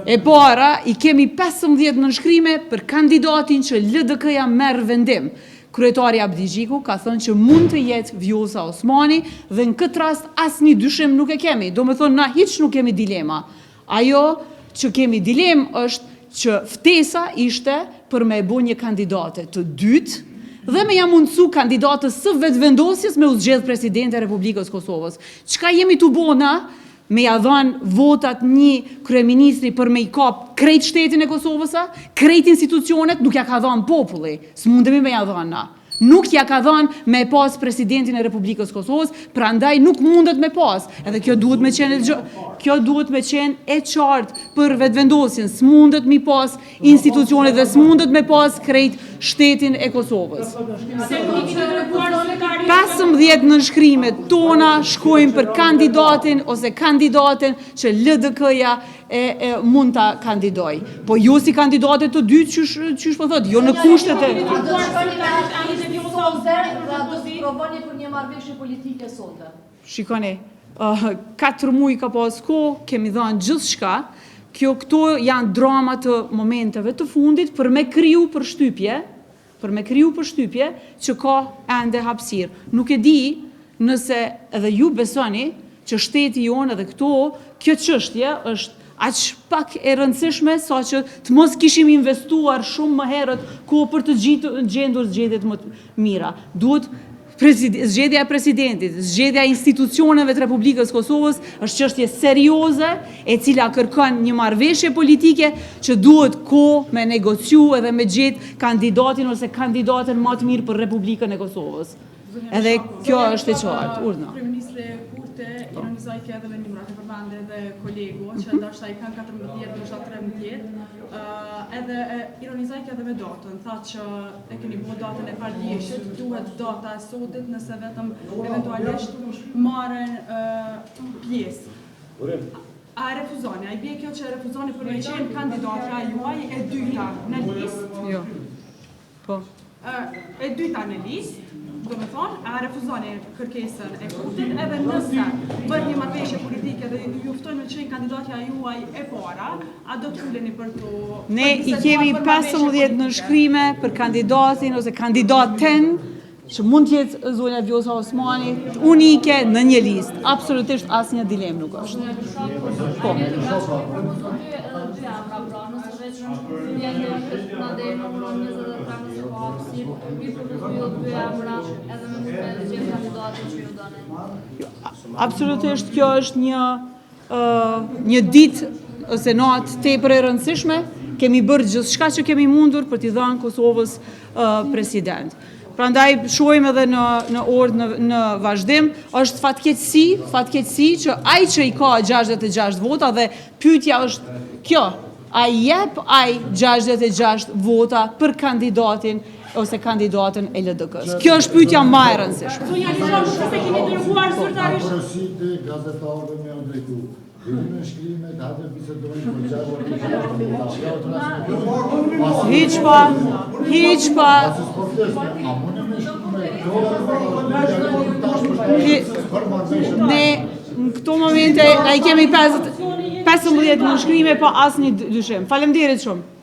E para, i kemi 15 nënshkrime për kandidatin që LDK-ja merr vendim. Kryetari Abdi Gjiku ka thënë që mund të jetë Vjosa Osmani dhe në këtë rast asnjë dyshim nuk e kemi. Do me thonë, na hiç nuk kemi dilema. Ajo që kemi dilemë është që ftesa ishte për me bu një kandidate të dytë dhe me jam mundësu kandidatës së vetëvendosjes me u zgjedh presidente e Republikës Kosovës. Çka jemi të bona? Me ja dhanë votat një kryeministri për me i kap krejt shtetin e Kosovës, krejt institucionet, nuk ja ka dhanë populli. S'mundemi me ja dhanë na. Nuk ja ka dhanë me pas presidentin e Republikës Kosovës, prandaj nuk mundet me pas. Edhe kjo duhet me qenë e qartë për vetëvendosjen. S'mundet mi pas institucionet dhe s'mundet me pas krejt shtetin e Kosovës. 15 nënshkrimet tona shkojnë për kandidatin ose kandidaten që LDK-ja mund ta kandidoj. Po jo si kandidatet të dytë qysh po thot, jo në kushtet e... Shikoni, 4 muaj ka pas kohë, kemi dhënë gjithçka. Këto janë drama të momenteve të fundit për me kriju përshtypje që ka ende hapësirë. Nuk e di nëse edhe ju besoni që shteti jonë edhe kjo çështje është aq pak e rëndësishme sa që të mos kishim investuar shumë më herët kohë për të gjendur zgjedhjet më të mira. Duhet zgjedhja e presidentit, zgjedhja e institucioneve të Republikës Kosovës është çështje serioze e cila kërkon një marrëveshje politike që duhet kohë me negociu edhe me gjetë kandidatin ose kandidaten më të mirë për Republikën e Kosovës. Edhe kjo është e qartë. Urdhna. Ironizoj kjo edhe me numrat e përmende dhe kolegu, që ndoshta i kanë 14, ndoshta 13, edhe ironizoj kjo edhe me datën, tha që e keni bu datën e pardjeshit, duhet data e sotit nëse vetëm eventualisht marren pjesë. A refuzoni, a i bje kjo që refuzoni për me qenë kandidatja juaj e dyta në listë? Jo. Po. E dyta në listë, do me thonë, a refuzoni kërkesën e Kurtit, edhe nëse bërë një marrëveshje politike dhe ju ftojnë me qenë kandidatja juaj e para, a do të uleni për të... Ne i kemi 15 nënshkrime për kandidatin ose kandidaten që mund të jetë zonja Vjosa Osmani, unike në një listë. Absolutisht asnjë dilemë nuk është. Po. Absolutisht kjo është një ditë ose natë tepër e rëndësishme. Kemi bërë gjithçka që kemi mundur për t'i dhënë Kosovës president. Prandaj shohim edhe në orë në vazhdim, është fatkeqësi që ai që i ka 66 vota dhe pyetja është kjo, a jep ai 66 vota për kandidatin ose kandidatën e LDK-s. Kjo është pyetja më e rëndësishme. Zonja Lizon, nëse keni dërguar zyrtarisht... Porosite gazetarëve me u drejtu. Në shkrimet, hajde bisedojnë për Hiç pa. Ne në këto momente, na i kemi 15 nënshkrime pa asnjë dyshim. Faleminderit shumë.